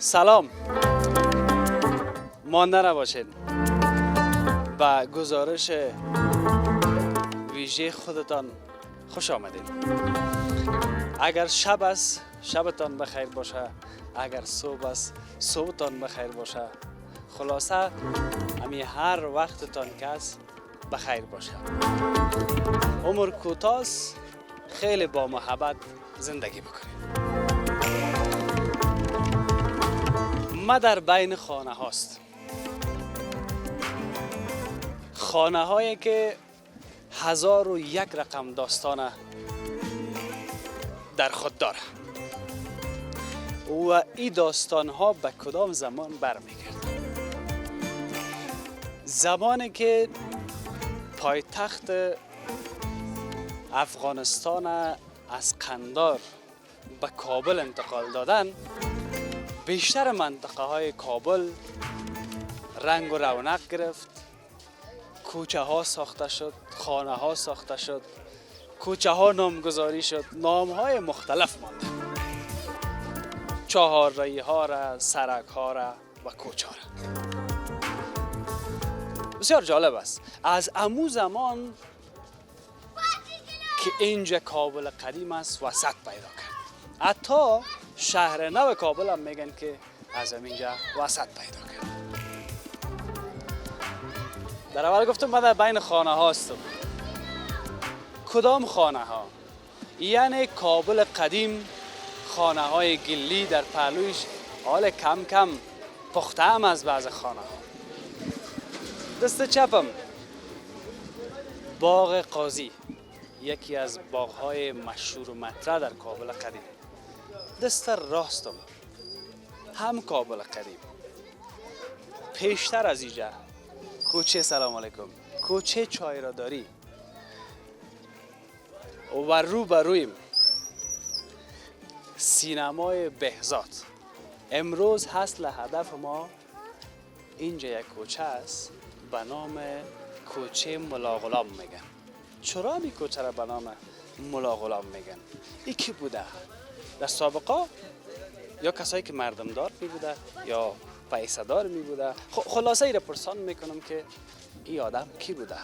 سلام، مانده نباشید. به گزارش ویژه خودتان خوش آمدید. اگر شب است شبتان بخیر باشه، اگر صبح است صبحتان بخیر باشه. خلاصه همی هر وقتتان که است بخیر باشه. عمر کوتاه است، خیلی با محبت زندگی بکنید. ما در بین خانه هاست، خانه هایی که 1001 رقم داستان در خود داره و این داستان ها به کدام زمان برمیگرده؟ زمانی که پایتخت افغانستان از قندار به کابل انتقال دادن، بیشتر منطقه های کابل رنگ و رونق گرفت، کوچه ها ساخته شد، خانه ها ساخته شد، کوچه ها نامگذاری شد، نام های مختلف مانده، چهارراهی ها را، سرک ها را و کوچه ها را. بسیار جالب است. از امو زمان که اینجا کابل قدیم است وسط پیدا کرد. حتی شهر نو کابل هم میگن که از اینجا وسط پیدا کرد. در اول گفتم من در بین خانه هاستم. کدام خانه ها؟ یعنی کابل قدیم، خانه های گلی در پهلویش حال کم کم پخته هم از بعض خانه ها. دست چپم باغ قاضی، یکی از باغ های مشهور و مطرح در کابل قدیم. دست راستم هم کابل قدیم. پیشتر از اینجا کوچه سلام علیکم، کوچه چای را داری و رو به رویم سینمای بهزاد. امروز حاصل هدف ما اینجا یک کوچه است به نام کوچه ملا غلام میگن. چرا این کوچه را به نام ملا غلام میگن؟ این کی بوده؟ در سابقه یا کسایی که مردمدار می بوده یا پیسه دار می بوده. خلاصه ای را پرسان میکنم که این آدم کی بوده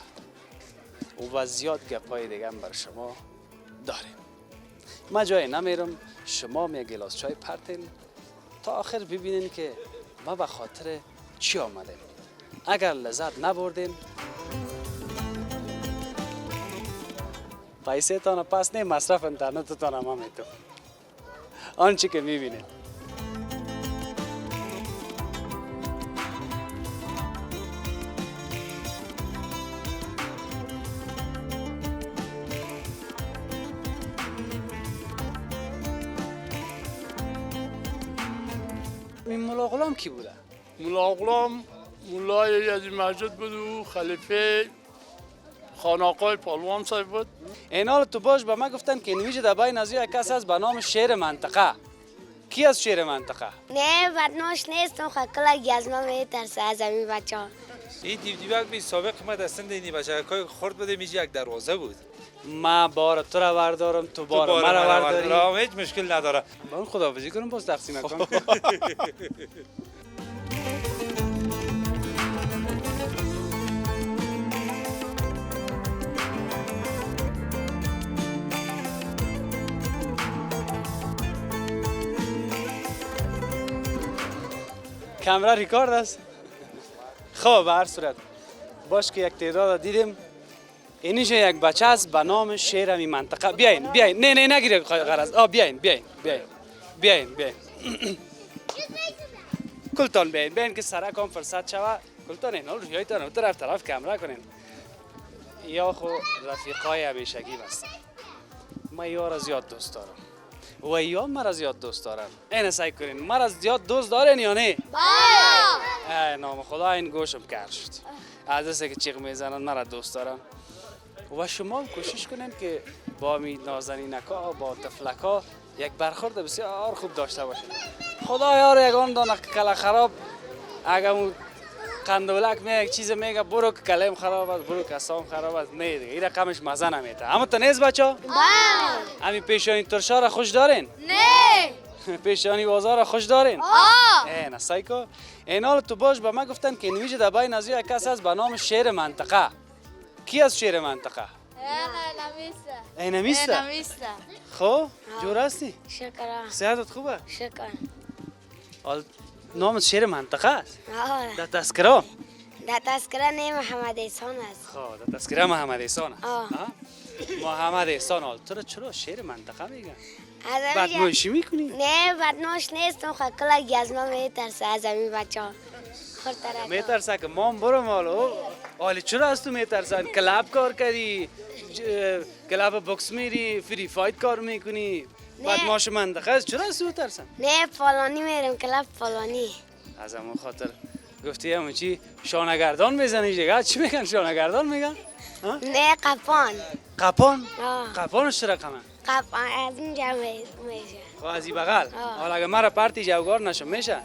و زیاد گپای دیگه هم بر شما داریم. ما جای نمیرم، شما می گلاس چای پرتین تا آخر ببینین که ما به خاطر چی آمدیم. اگر لذت نبردین پیسه تان پس نه، مصرف اینترنت تان هم میتون آنچه که میبینید. این ملا غلام کی بوده؟ ملا غلام مولای یزی مسجد بود و خلیفه خانقاه پالوان صاحب بود. این حال تو باش به من گفتن که اینویج در بین از یک کس هست به نام شیر منطقه. کی از شیر منطقه؟ نه بدناش نیستم، خکلک از ما میترسه از همین بچه ها. این دیوک بی سابق ما دستن دینی بچه های خورد بده میشه یک دروازه بود. ما بار تو را وردارم، تو بار مرا ورداری. هیچ مشکل نداره. با اون خداحافظی کنم باز تقسیم کنم. کامرا ریکارد است. خب به هر صورت باش که یک تعداد دیدیم. اینیش یک بچه است به نام شیر همی منطقه. بیاین بیاین، نه نگیره غرض. بیاین بیاین بیاین بیاین بیاین کلتان بیاین که سرک هم فرصت شوه. کلتان این حال رویایتان رو طرف کامرا کنین. یا خو رفیقای همیشگی هستن. من یار زیاد دوست دارم و یا مرا زیاد دوست دارم. این سعی کنین مرا زیاد دوست دارین یا نه؟ نام خدا این گوشم کار شد. از دسته که چیغ میزنن مرا دوست دارم. و شما هم کوشش کنین که با می نازنینکا با طفلکا یک برخورد بسیار خوب داشته باشین. خدا یار یگان دانه کلا خراب اگه قندولک میگه یک چیز میگه برو که کلم خراب است، برو که اسام خراب است. نه دیگه این رقمش مزه نمیده. اما تو نیست بچه ها؟ بله. همین پیشانی ترشا را خوش دارین؟ نه. پیشانی بازار خوش دارین؟ ای نه سایکو این حال تو باش به ما گفتن که نمیشه در بین از یک کس هست به نام شیر منطقه. کی از شیر منطقه؟ ای نمیسته؟ خب جور هستی؟ شکر. صحتت خوبه؟ شکر. حال نام شیر منطقه است؟ آه. در تذکره؟ در تذکره نه محمد احسان است. خب در تذکره محمد احسان است. آه. محمد احسان حال تو چرا شیر منطقه میگن؟ از بدمایشی میکنی؟ نه بدماش نیستم خب کلا از ما میترسه از همین بچه ها میترسه که مام برو مالو حالی چرا از تو میترسن؟ کلاب کار کردی؟ کلاب بوکس میری؟ فری فایت کار میکنی؟ بدماش منطقه است چرا از تو ترسن؟ نه فلانی میرم کلاب فلانی. از همون خاطر گفتی همون چی شانگردان میزنی دیگه؟ چی میگن شانگردان میگن؟ نه قپان. قپان؟ آه. قپانش چرا رقمه؟ قپان از اینجا میشه. خب از این بغل؟ حالا اگه مرا پرتی جوگار نشم میشه؟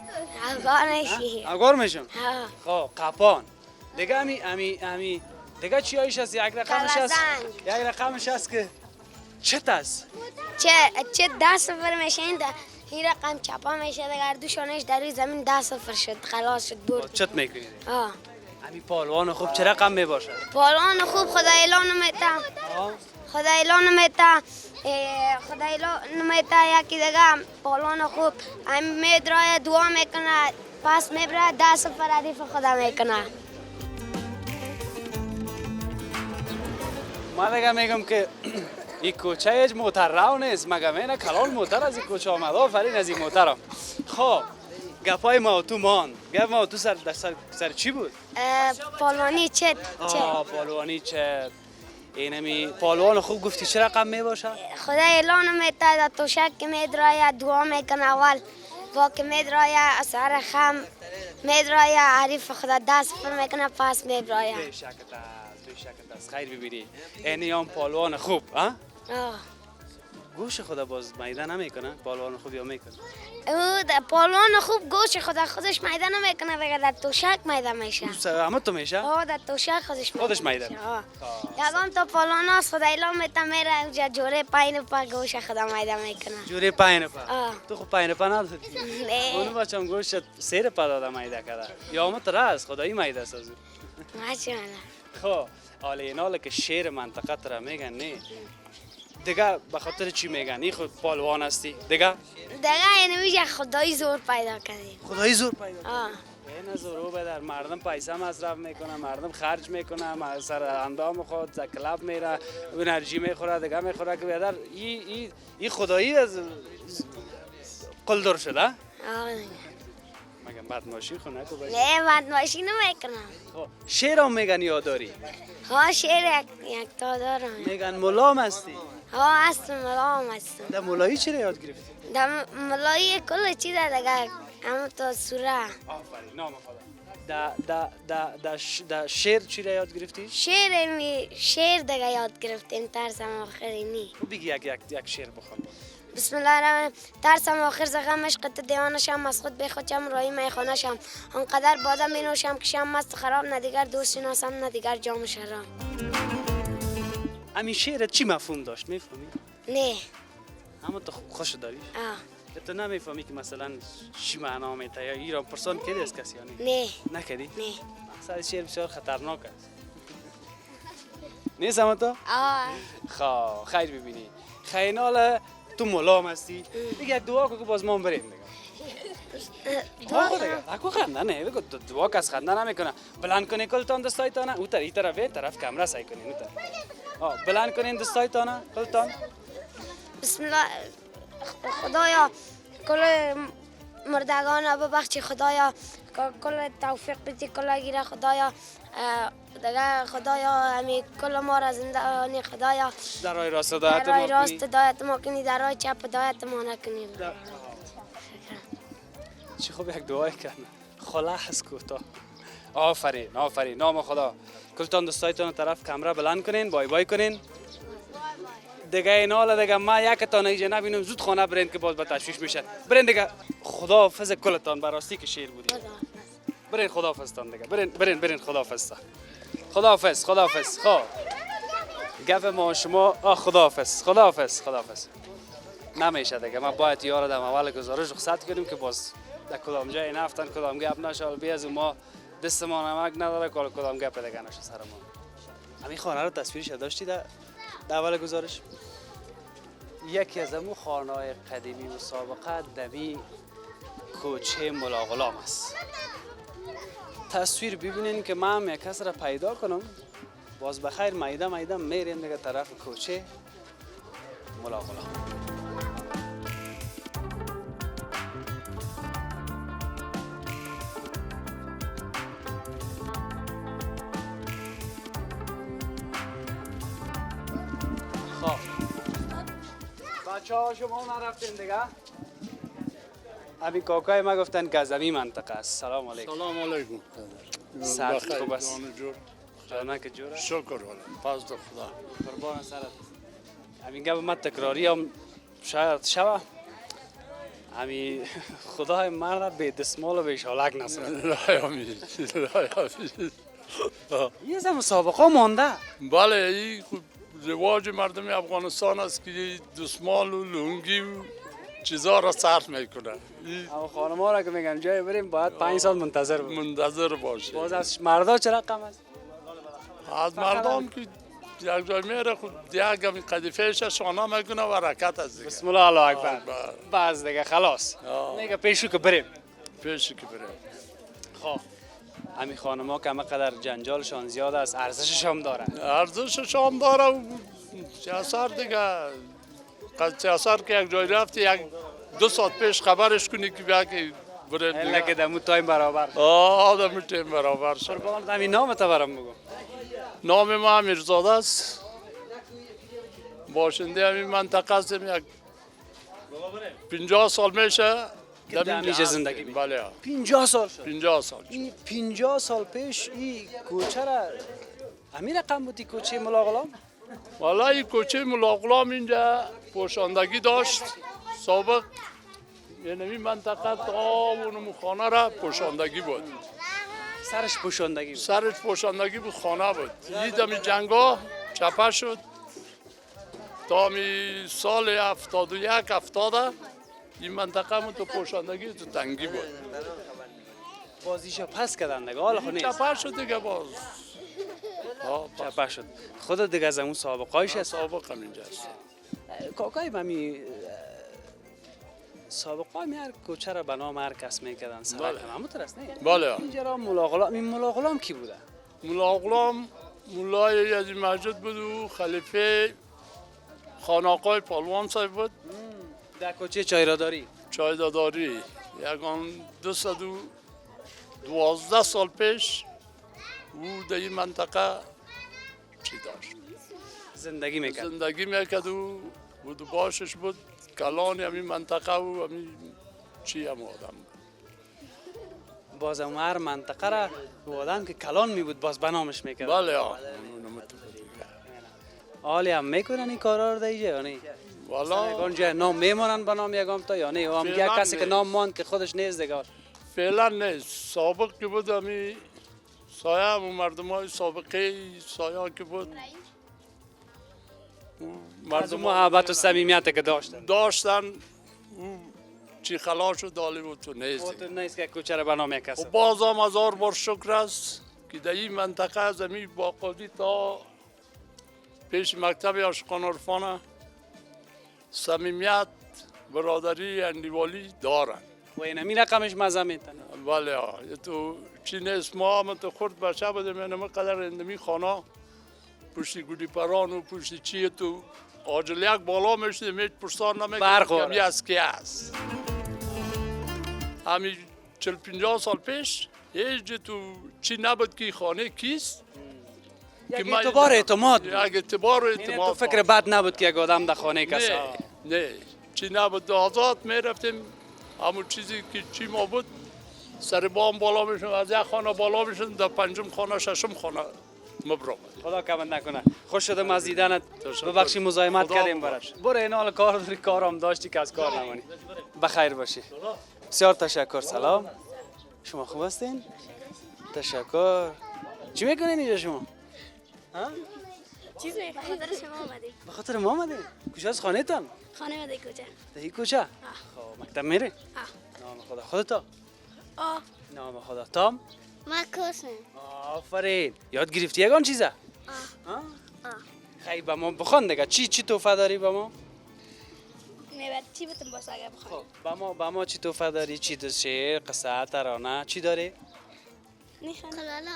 افغان نشی. افغار میشم؟ آه. خب قپان دیگه امی دیگه چی هایش هست؟ یک رقمش هست؟ یک رقمش هست که چت است؟ چه 10 صفر میشه این رقم چپا میشه دیگر دوشانش در روی زمین 10 صفر شد خلاص شد برد. چت میکنی؟ آه. امی پالوان خوب چه رقم میباشه؟ پالوان خوب خدا اعلان میتا. خدا اعلان میتا. خدا اعلان میتا یکی دیگه پالوان خوب هم میدرای دعا میکنه پس میبره 10 صفر حریف خدا میکنه. ما دیگه میگم که این کوچه هیچ موتر راو نیست مگه اینه کلان موتر از این کوچه آمده آفرین از این موتر. خب گپای ما تو مان گپ ما تو سر چی بود؟ پالوانی چت. پالوانی چت. اینمی پالوان خوب گفتی چه رقم میباشه؟ خدا اعلان میتا در توشک که میدرای دعا میکنه اول با که میدرای سر خم میدرای حریف خدا 10 صفر میکنه پس میبرای. بیشکت است خیر ببینی اینی هم پالوان خوب ها؟ گوش خدا باز میدان نمیکنه پالوان خوب یا میکنه؟ پالوان خوب گوش خدا خودش میدان نمیکنه دیگه در توشک میدان میشه. همه تو میشه؟ در توشک خودش میدان. یکم تا پالوان هست خدا اعلان میتا میره اونجا جوره پایین پا گوش خدا میدان میکنه. جوره پایین پا؟ تو خب پایین پا نداری؟ نه. اونو بچم گوشت سیر پا داده میده کرده یا همه تراست خدایی میده است از ماشاءالله. خب حالا این حالا که شیر منطقه ترا میگن نه دیگه به خاطر چی میگن؟ این خود پالوان هستی دیگه این میشه خدایی زور پیدا کردیم. خدایی زور پیدا کردیم. این زورو بدر مردم پیسه مصرف میکنه مردم خرج میکنه سر اندام خود در کلاب میره انرژی میخوره دیگه میخوره که بدر این خدایی از قلدر شده؟ مگم بدماشی خونه تو باشه؟ نه بدماشی نمیکنم. شیر هم میگن یاد داری؟ شیر یک تا دارم. میگن ملام هستی؟ هستم ملام هستم. در ملایی چرا یاد گرفتی؟ در ملایی کل چیز دیگه همون تا سوره. آفرین نام خدا. در شیر چی را یاد گرفتی؟ شیر دیگه یاد گرفتیم ترسم آخرینی. بگی یک شیر بخون. بسم الله الرحمن ترسم آخر زغم عشقت دیوانشم از خود بخودم رای میخوانشم آنقدر باده می نوشم که شم مست خراب نه دیگر دوست شناسم نه دیگر جام شراب. همین شعرت چی مفهوم داشت میفهمی؟ نه. اما تو خوش داریش؟ تو نمیفهمی که مثلا چی معنا میده یا ایران پرسان کردی از کسی یا نه؟ نکردی؟ نه. اصلا شعر بسیار خطرناک است. نیست اما تو؟ خب خیر ببینی خیلی تو ملام هستی دیگه دعا که باز ما بریم دیگه دعا خنده نه بگو دعا کس خنده نمیکنه بلند کنی کلتان دستایتانه او این طرف کامرا سعی کنین بلند کنین دستایتانه کلتان بسم الله خدایا کل مردگان ببخشی خدایا کل توفیق بدی کل گیره خدایا دیگه خدایا همین کل ما را زندگانی خدایا در راه راست هدایت ما کنی در راه چپ هدایت ما نکنی. چی خوب یک دعای کردن خلاص کوتاه. آفرین نام خدا کلتان دستایتان طرف کامرا بلند کنین بای کنین دیگه این حالا دیگه ما یکتان ایجا نبینم زود خانه برین که باز به تشویش میشه برین دیگه خدا حافظ کلتان براستی که شیر بودی برین خدا حافظتان دیگه برین خدا حافظتان خدا حافظ خب گفت ما شما خدا حافظ نمیشه دیگه. ما باید یار دم اول گزارش رخصت کنیم که باز در کدام جای نفتن کدام گپ نشه بیا از ما دست ما نمک نداره کدام گپ دیگه نشه سر ما. همین خانه رو تصویرش داشتی در اول گزارش؟ یکی از امو خانه‌های قدیمی مسابقه دمی کوچه ملاغلام است. تصویر ببینین که من هم یک کس را پیدا کنم باز بخیر میدم میریم دیگه طرف کوچه ملاغلام. خب بچه ها شما نرفتین دیگه؟ همین کاکای ما گفتن که از همین منطقه است. سلام علیکم. سلام علیکم. ساعت خوب است؟ جان جور. جانه که جوره؟ شکر والا. پس در خدا. قربان سرت. همین گپ من تکراری هم شاید شوه. همین خدای مرد به دستمال و به شالک نصره. لا امید. یه زم مسابقه مانده. بله این رواج مردم افغانستان است که دستمال و لنگی و چیزا را صرف میکنه. اما خانم ها را که میگن جای بریم باید 5 سال منتظر بود. منتظر باشه. باز از مردا چه رقم است؟ از مردم که یک جای میره خود یک گمی قدیفهش شانه میکنه و حرکت از دیگه. بسم الله الله اکبر. بله. باز دیگه خلاص. میگه پیشو که بریم. پیشی که بریم. خب همین خانم ها که همه قدر جنجالشان زیاد است ارزشش هم داره. ارزشش هم داره و سیاست دیگه. سیاست که یک جای رفتی یک 2 ساعت پیش خبرش کنی که بیا که بریم الا که دمو تایم برابر. آدم تیم برابر شد. قربان همین نام تا برام بگو. نام ما امیرزاده است. باشنده همین منطقه هستیم. یک 50 سال میشه در اینجا زندگی می‌کنی؟ بله 50 سال شد. 50 سال. این 50 سال پیش این کوچه را همین رقم بودی کوچه ملاغلام؟ والا این کوچه ملاغلام اینجا پوشاندگی داشت سابق. یعنی این منطقه تا اون خانه را پوشاندگی بود. سرش پوشاندگی بود. سرش پوشاندگی بود خانه بود. این دمی جنگا چپه شد تا می سال 71 70 این منطقه من تو پوشاندگی تو تنگی بود. بازیشو پس کردن دیگه حالا خو نیست. چپه شد دیگه باز. چپه شد. خود دیگه از اون سابقایش است. سابق هم اینجاست. کاکای ممی سابقای هر کوچه را به نام هر کس میکردن سرک بله. همون است نه؟ بله. اینجا را ملاغلام این ملاغلام کی بوده؟ ملاغلام مولای یزی مسجد بود و خلیفه خان آقای پالوان صاحب بود. در کوچه چایراداری. چای داداری یکان 212 سال پیش او در این منطقه چی داشت زندگی میکرد. زندگی میکرد و بود باشش بود کلان همین منطقه و همین چی هم آدم بود. باز هم هر منطقه را و آدم که کلان می بود باز بنامش میکرد. بله حالی هم میکنن این کارا رو در اینجا یا نه؟ والا یگان جای نام میمونن به نام یگام تا یا نه؟ هم یک فعلا کسی که نه. نام ماند که خودش نیست دیگه. فعلا نیست. سابق که بود همین سایه هم مردم های سابقه سایه که بود از اون محبت و صمیمیت که داشتن او چی خلاص و دالی بود تو نیست. تو نیست که کوچه را به نام یک کس. و باز هم 1000 بار شکر است که در این منطقه زمین باقودی تا پیش مکتب عاشقان عرفانه صمیمیت برادری اندیوالی دارن و این همین رقمش مزه میتنه. بله تو چی نیست ما هم تو خورد بچه بودیم اینم قدر اندمی خانه پشتی گودی پران و پشتی چیه تو آجل یک بالا میشتیم هیچ پرسان نمیکنیم کمی از کی است. همین 40-50 سال پیش هیچ تو چی نبود که خانه کیست. یک اعتبار اعتماد بود. یک اعتبار و این اعتماد. تو فکر بد نبود که یک آدم در خانه کسی. نه چی نبود آزاد میرفتیم همون چیزی که چی ما بود سر بام بالا میشون از یک خانه بالا میشون در 5م خانه 6م خانه مبروک. خدا کمند نکنه. خوش شدم از دیدنت. ببخشی مزاحمت کردیم برات. برو این حال کار داری کارم داشتی که از کار نمانی. بخیر باشی. بسیار تشکر. سلام. شما خوب هستین؟ تشکر. چی میکنین اینجا شما؟ ها؟ چیز به خاطر شما آمدیم. به خاطر ما آمدین؟ کجاست خانه تان؟ خانه مده کوچه. در این کوچه؟ خب مکتب میره؟ نام خدا. خودتا؟ نام خدا. تام؟ ما کوسم. آفرین. یاد گرفتی یگان چیزه؟ خیلی با ما بخوان دیگه. چی تحفه داری با ما؟ میبرد چی بتون باشه اگه بخواد. خب با ما چی تحفه داری؟ چی دو شعر، قصه، ترانه چی داری؟ نیخوان. قلالا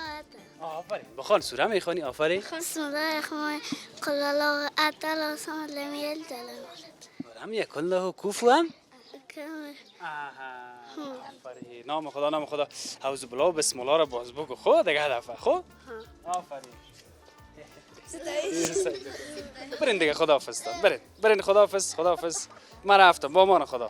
آفرین. بخوان سوره میخوانی. آفرین. سوره خمای قلالا اتلا سامل میل دلم. هم یک کله کوفو هم؟ کمه. آفرین. نام خدا. اعوذ بالله و بسم الله را باز بگو. خب دیگه هدفه. خب؟ آفرین. برین دیگه خداحافظ تا. برین خداحافظ. من رفتم. با امان خدا.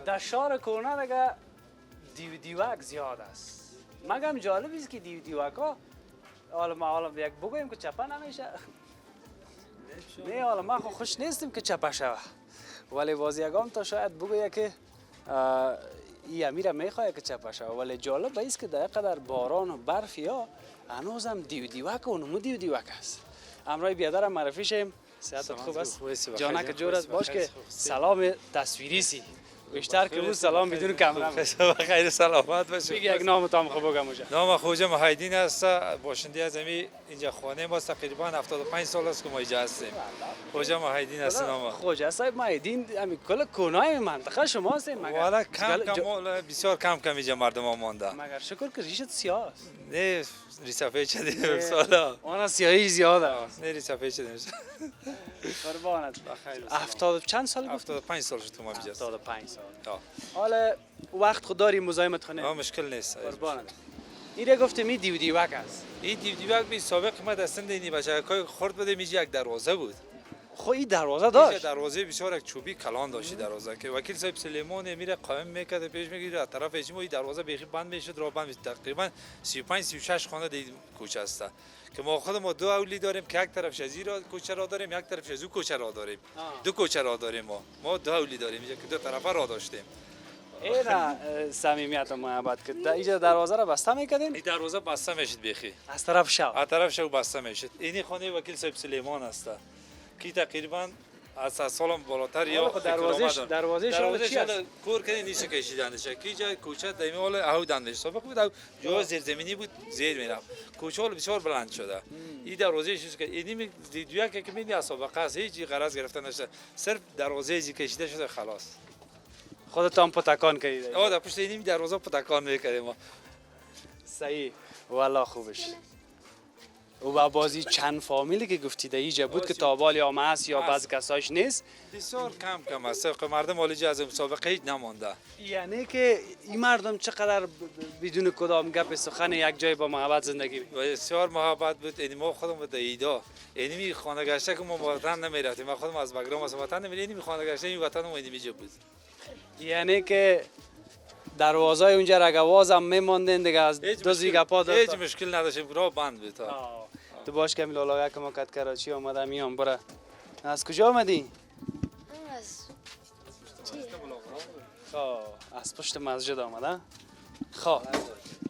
در شهر کرنا دیگه دیوک زیاد است. مگم جالب است که دیوک ها حالا یک بگویم که چپه نمیشه. نه حالا ما خوش نیستیم که چپه شوه، ولی بازیگان تا شاید بگویه که این امیر میخواه که چپه شوه، ولی جالب است که در قدر باران و برف یا هنوز هم دیوک و نمو دیوک است. امروز بیادرم معرفی شیم. صحت خوب است؟ جانک جور است. باش که سلام تصویری سی بیشتر که بود سلام بدون کامera. خیر سلامت باشید. یک نام تام خوب بگم موجه. نام خوجا محیدین است. باشنده از اینجا خانه ما تقریبا 75 سال است که ما اینجا هستیم. خوجا محیدین است نام. خوجا صاحب محیدین همین کل کنای منطقه شما هستین مگر؟ والا بسیار کم اینجا مردم ها مانده. مگر شکر که ریشت سیاه است. نه ریسافه چه سالا. اون سیاهی زیاد است. نه ریسافه چه قربانت. 70 چند سال گفت؟ 75 سال شد ما اینجا. 75 سال. حالا وقت خود داری مزاحمت کنه؟ مشکل نیست. قربانت. ایره گفتم این دیوک است. این دیوک بی سابق ما دستم دینی بچه‌های خرد بده میجی یک دروازه بود. خو این دروازه داشت. دروازه بسیار یک چوبی کلان داشت دروازه که وکیل صاحب سلیمان میره قائم میکرد پیش میگیره از طرف اجمو این دروازه بیخی بند میشد راه بند تقریبا 35 36 خانه در کوچه است که ما خودمون دو اولی داریم که یک طرف از این کوچه را داریم یک طرف از اون کوچه را داریم. دو کوچه را داریم ما دو اولی داریم اینجا که دو طرفه راه داشتیم. اینا صمیمیت و محبت که اینجا دروازه را بسته میکردین؟ این دروازه بسته میشد بیخی. از طرف شو. از طرف شو بسته میشد. اینی خانه وکیل صاحب سلیمان است که تقریبا از سالم بالاتر یا دروازه چی است؟ کور کنی نیست کشیدنش کی جای کوچه دایمی ول او دندش سابق بود جو زیرزمینی بود زیر میرفت کوچه ول بسیار بلند شده این دروازه چیز که اینی دیدویا که میبینی از سابقه است هیچ غرض گرفتن نشده صرف دروازه ای کشیده شده خلاص خودت هم پتکان کردی؟ در پشت اینی دروازه پتکان میکردیم ما. صحیح والله خوبش. و بازی چند فامیلی که گفتید اینجا بود که تابال یا ماس یا بعض کساش نیست بسیار کم است که مردم والجا از مسابقه هیچ نمانده. یعنی که این مردم چقدر بدون کدام گپ سخن یک جای با محبت زندگی بسیار محبت بود. اینی ما خودم به ایدا اینی خانه گشته که ما وطن نمیرفتیم ما خودم از بگرام از وطن نمیریم خانه گشته این وطن ما اینجا بود. یعنی که دروازه اونجا رگواز هم میماندین دیگه از دو زیگپا داشت هیچ مشکل نداشتیم راه بند بود. تو باش که لالاگه که ما کت کراچی آمده میام برا. از کجا آمدی؟ از پشت مسجد آمده. خب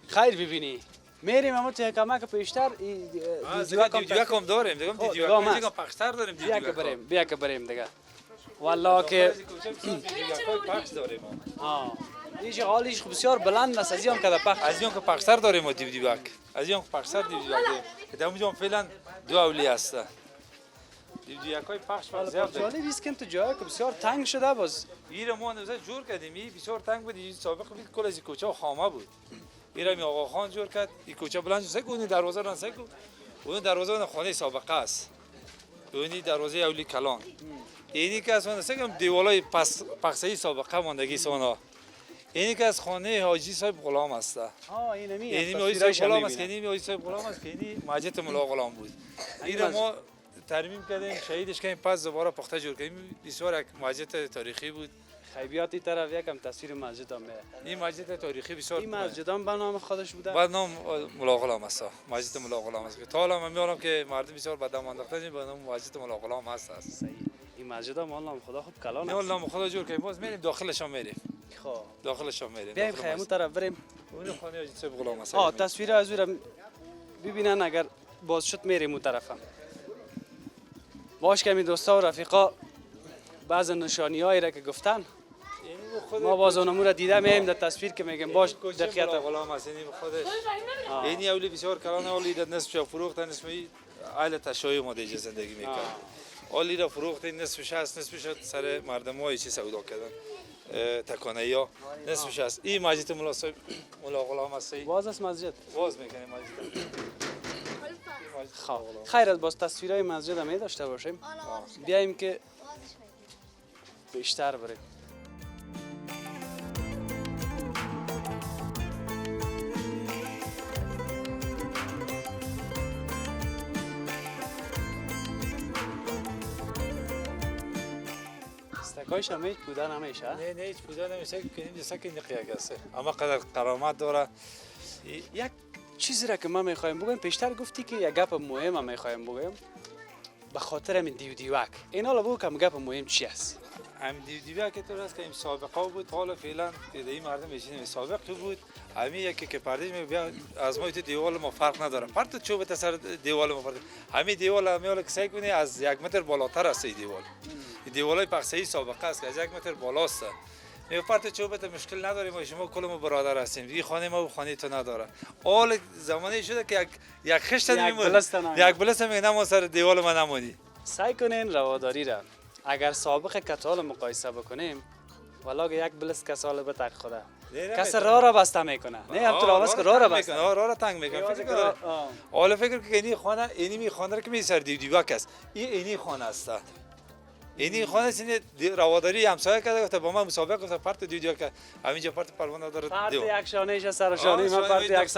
خیر ببینی میریم اما تو کمک پیشتر دیوک هم داریم دیگه پخشتر داریم بیا که بریم دیگه والله که پخش داریم ایش حالیش بسیار بلند است از این که پخش از این که پخشتر داریم دیوک از این پخشتر دیوک که اونجا فعلا دو اولی هست دیوکای پخش زیاد داریم. جالب است که تو جایی که بسیار تنگ شده باز ایرا ما نوزه جور کردیم این بسیار تنگ بود این سابق بود کل از کوچه خامه بود ایرا می آقا خان جور کرد این کوچه بلند شد اون دروازه را سکو اون دروازه خانه سابقه است اون دروازه اولی کلان اینی که از اون سکم دیوالای پخشی سابقه ماندگی سونا اینی که از خانه حاجی صاحب غلام است. اینی حاجی صاحب غلام است که اینی حاجی صاحب غلام است که اینی مسجد مولا غلام بود. ایرا ما ترمیم کردیم شهیدش کردیم پس دوباره پخته جور کردیم. بسیار یک مسجد تاریخی بود. خیبیاتی طرف یکم تصویر مسجد هم میاد. این مسجد تاریخی بسیار این مسجد هم به نام خودش بوده. بعد نام ملا غلام است. مسجد ملا غلام است که تا حالا من می‌دونم که مردم بسیار به دام انداختن به نام مسجد ملا غلام است. صحیح. این مسجد هم نام خدا خوب کلان نه است. نام خدا جور کردیم باز میریم داخلش هم میریم. خب داخلش هم میریم. بیایم خیمون طرف بریم. اون خانه حاجی صاحب غلام است. تصویر از اون ببینن اگر باز شد میریم اون طرف هم. باش که می دوستا و رفیقا بعض نشانی‌هایی را که گفتن ما باز اونمون را دیده میایم در تصویر که میگیم باش دقیقاً غلام است این خودش. این اولی بسیار کلان اولی در نصفش فروختن اسمی عائله تشایع ما دیگه زندگی میکنه. اولی را فروخت نصفش هست نصفش سر مردمای چی سودا کردن تکانه‌یا نصفش هست. این مسجد ملا غلام است. باز است مسجد باز میکنیم مسجد. خب خیر از باز تصویرهای مسجد هم داشته باشیم. بیایم که بیشتر بریم. استکایش هم هیچ بودن همیشه؟ نه هیچ بودن نمیشه که این سکه نقیه است. اما قدر کرامت داره. یک چیزی را که ما میخوایم بگویم پیشتر گفتی که یک گپ مهم هم میخوایم بگویم به خاطر همین دیوک این حالا بگو که گپ مهم چی است؟ هم دیوک که تو راست که این سابقه بود حالا فعلا که این مردم میشینه سابقه بود همین یکی که پردیش میبیا از ما دیوال ما فرق نداره پرت چوب تا سر دیوال ما فرق همین دیوال میول که سعی کنی از 1 متر بالاتر است این دیوال این دیوالای پخسه‌ای سابقه است که از 1 متر بالاست پرت چوب تا مشکل نداریم ما شما کلمو برادر هستیم این خانه ما و خانه تو نداره اول زمانی شده که یک خشت میمونه یک بلست میگه ما سر دیوال ما نمونی سعی کنین رواداری را اگر سابق کتال مقایسه بکنیم ولی یک بلست کسال به تک خوده کس راه را بسته میکنه نه هم تو راست که راه را بسته راه را تنگ میکنه فکر حالا فکر که اینی خانه اینی می خانه که می سر دیوک است این اینی خانه است اینی خانه سین رواداری همسایه کرده گفت با ما مسابقه گفت پرت دیوک همینجا پرت پروانه داره پرت یک شانهش سر شانه ما پرت یک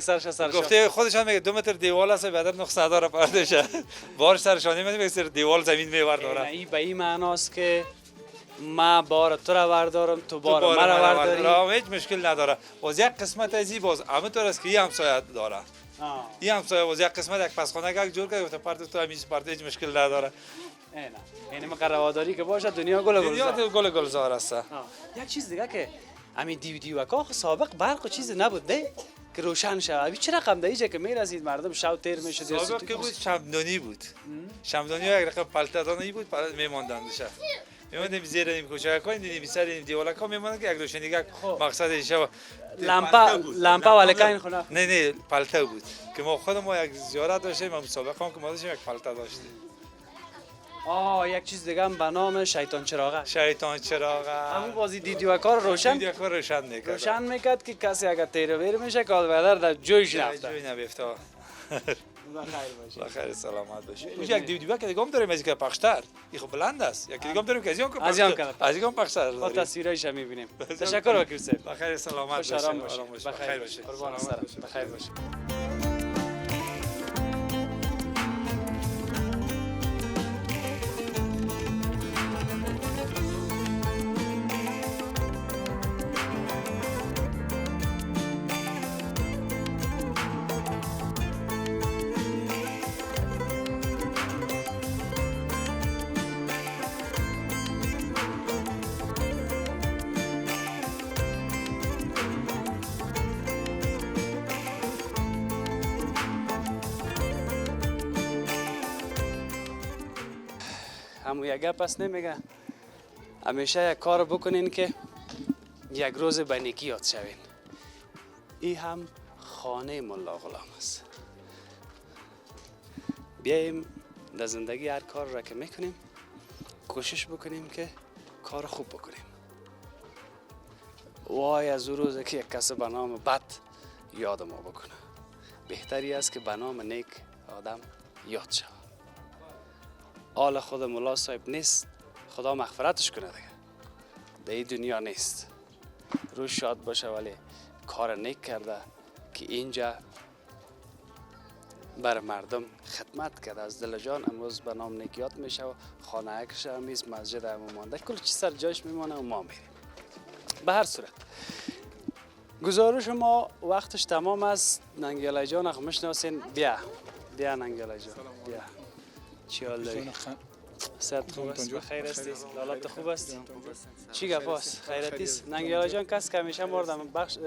سرش سر گفته خودشان میگه 2 متر دیوال است بعد نقص نداره پرتش بار سر شانه میگه سر دیوال زمین میور داره این به این معناست که ما بار تو را بردارم تو بار مرا برداری هیچ مشکل نداره باز یک قسمت از این باز همونطور است که این همسایه داره این همسایه باز یک قسمت یک پسخانه جور کرده گفت پرت تو همیشه پرت هیچ مشکل نداره نه یعنی مقررواداری که باشه دنیا گل گلزار است یک چیز دیگه که همین دیوکا سابق برق و چیز نبود ده که روشن شود چه رقم ده اینجا که میرسید مردم شب تیر میشد سابق که بود شمدانی بود شمدانی یک رقم پلتدانی بود میماندند شب میموندیم زیر این کوچه ها دیدیم سر این دیوالک ها میموندن که یک روشنیگاه مقصد شب لامپا ولکین خونه نه پلته بود که ما خود ما یک زیارت داشتیم ما مسابقه هم که ما داشتیم یک پلته داشتیم یک چیز دیگه هم به نام شیطان چراغه همون بازی دیوکا رو روشن میکرد که کسی اگر تیر ویر میشه کالبدر در جویش نفته بخیر سلامت باشی اون یک دیوک دیگه هم داریم از که پخشتر این خب بلند است یکی دیگه هم داریم که از این پخشتر با تصویرایش هم میبینیم تشکر وکیل صاحب بخیر سلامت باشی بخیر باشی قربان سرم بخیر باشی همون یک گپ است نمیگه همیشه یک کار بکنین که یک روز به نیکی یاد شوین این هم خانه ملا غلام است بیاییم در زندگی هر کار را که میکنیم کوشش بکنیم که کار خوب بکنیم وای از اون روزه که یک کس به نام بد یاد ما بکنه بهتری است که به نام نیک آدم یاد شود آل خود ملا صاحب نیست خدا مغفرتش کنه دیگه در این دنیا نیست روش شاد باشه ولی کار نیک کرده که اینجا بر مردم خدمت کرد از دل جان. امروز به نام نیکیات میشه و خانه کش همیز مسجد هم مانده، کل چی سر جایش میمانه و ما میریم. به هر صورت گزارش ما وقتش تمام است. ننگیالی جان اخ میشناسین، بیا ننگیالی جان بیا. چی حال داری؟ صحت خوب است؟ بخیر هستی؟ حالت خوب است؟ چی گپ است؟ خیرتی است؟ ننگیالی جان کس که همیشه مردم بخش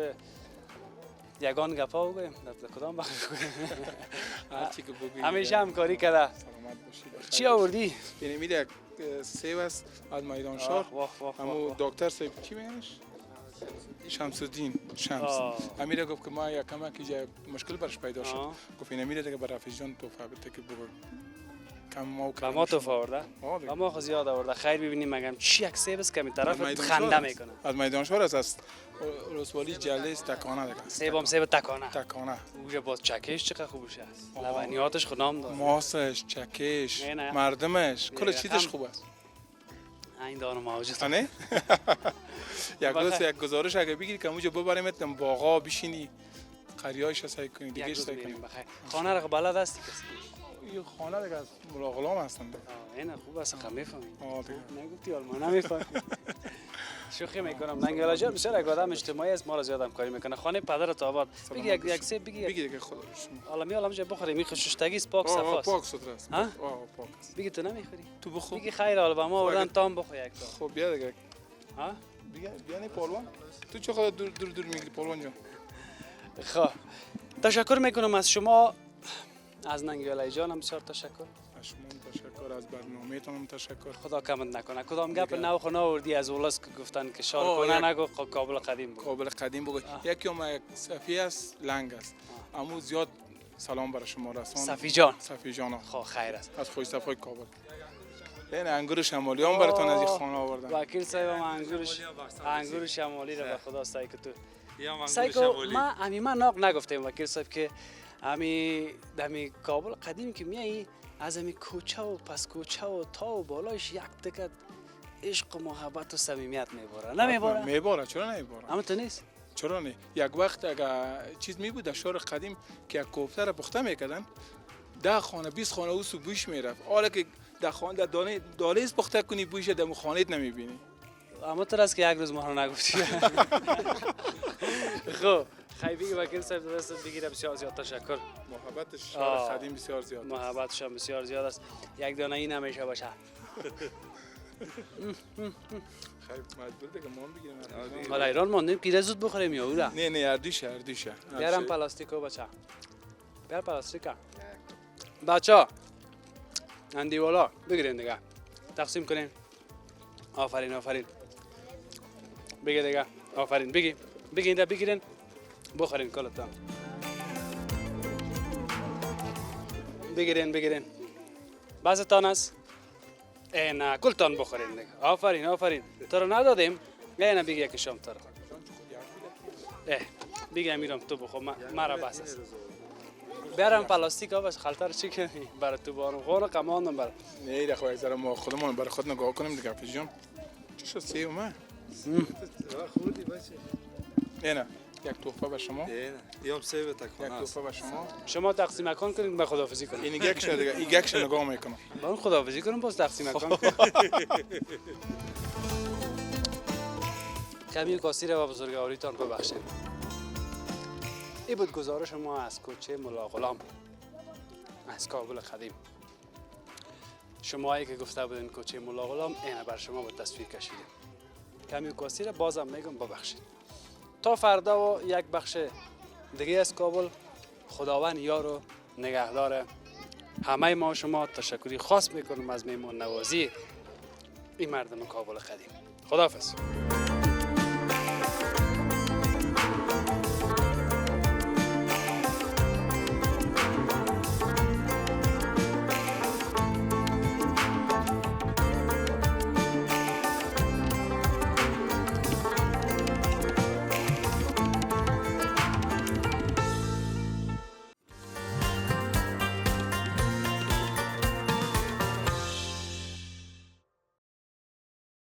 یگان گپا بگویم در کدام بخش بگویم؟ هرچی که بگویی همیشه همکاری کرده. سلامت باشی. چی آوردی؟ یعنی میده یک سیب است از میدان شهر. همو دکتر صاحب چی میگنش؟ شمس‌الدین شمس. امیر گفت که ما یک کمک اینجا مشکل برش پیدا شد. گفت این امیر دیگه برای رفیق جان توفه بده که بگو کم ما به ما توفه آورده؟ به ما خو زیاد آورده. خیر ببینیم مگم چی یک سیب است که می طرف خنده میکنه. از میدان شهر است رسوالی جلیس تکانه دیگه. سیبم سیب تکانه. تکانه. اونجا باز چکش چقدر خوبش است. لبنیاتش خود نام داره. ماسش، چکش، مردمش، کل چیزش خوب است. این دانو موجود. نه؟ یک روز یک گزارش اگه بگیری که اونجا ببریمت باغا بشینی قریایش سعی کنی دیگه سعی کنی. خانه را بلد هستی کسی؟ این خانه دیگه از ملاغلام هستند. اینا خوب است خب میفهمی. نگفتی حال ما نمیفهمی. شوخی میکنم. ننگیالی جان بسیار یک آدم اجتماعی است، ما را زیاد همکاری میکنه. خانه پدرت آباد. بگی یک سیب بگی دیگه خدا حالا میالم جای بخوریم. می خوششتگی است، پاک صفاست. پاک سوتره است. ها؟ پاک است. بگی تو نمیخوری؟ تو بخور. بگی خیر حالا با ما آوردن تام بخور یک تا. خب بیا دیگه. ها؟ بیا نه پالوان. تو چه خدا دور میگی پالوان جان؟ خب تشکر میکنم از شما، از ننگیالی جان هم بسیار تشکر. از شما تشکر، از برنامه‌تون هم تشکر. خدا کمت نکنه. کدام گپ نو خو آوردی از اولس که گفتن که شار کنه نگو کابل قدیم بگو. کابل قدیم بگو. یکی هم یک صفی است لنگ است. امو زیاد سلام برای شما رسان. صفی جان. خب خیر است. از خوش صفای کابل. این انگور شمالی هم براتون از این خانه آوردن. وکیل صاحب هم انگور شمالی را به خدا سعی تو. سعی کو ما ناق نگفتیم وکیل صاحب که دمی کابل قدیم که میایی از امی کوچه و پس کوچه و تا و بالایش یک دکت عشق و محبت و صمیمیت میباره. نمیباره؟ میباره. چرا نمیباره؟ اما تو نیست؟ چرا نه؟ یک وقت اگر چیز می بود در شهر قدیم که یک کوفته را پخته میکردن 10 خانه 20 خانه او سو بوش میرفت. حالا که در خانه در دالیز پخته کنی بوش در خانه‌ت نمیبینی. اما تو راست که یک روز ما رو نگفتی. خب خیلی وکیل صاحب دست بگیره. بسیار زیاد تشکر. محبتش شهر قدیم بسیار زیاد. محبتش هم بسیار زیاد است. یک دانه این همیشه باشه. خیلی مجبور دیگه ما بگیریم. حالا ایران ماندیم پیره زود بخوریم یا اولا؟ نه اردیشه. بیارم پلاستیکو بچه. بیار پلاستیکا. بچه اندیوالا بگیرین دیگه. تقسیم کنین. آفرین. بگی دیگه. آفرین. بگی اینده بگیرین. بخورین کلتان. بگیرین. بعضتان است. نه کلتان بخورین دیگه. آفرین. تو رو ندادیم. نه بگی یکی شام تو رو. بگی امیرم تو بخور. مرا بس است. بیارم پلاستیک ها بس خلطه رو چی کنی؟ برای تو بارم خونه قماندم برای. نه دیگه خواهی زره ما خودمون برای خود نگاه کنیم دیگه پیش جان. چی شد سیو من؟ خوردی بچه؟ نه یک توفه به شما. دیام سیو تکانه یک توفه به شما. شما تقسیم مکان کنید به خداحافظی کنید. این یک شد دیگه. این یک شد نگاه میکنم. با اون خداحافظی کنم باز تقسیم مکان. کمی کاسی را و بزرگواریتان ببخشید. این بود گزارش ما از کوچه ملاغلام از کابل قدیم. شماهایی که گفته بودین کوچه ملاغلام اینه بر شما با تصویر کشیدیم. کمی کاسی را بازم میگم ببخشید. تا فردا و یک بخش دیگه از کابل. خداوند یار و نگهدار همه ما. شما تشکری خاص میکنم از میمون نوازی این مردم کابل قدیم. خداحافظ.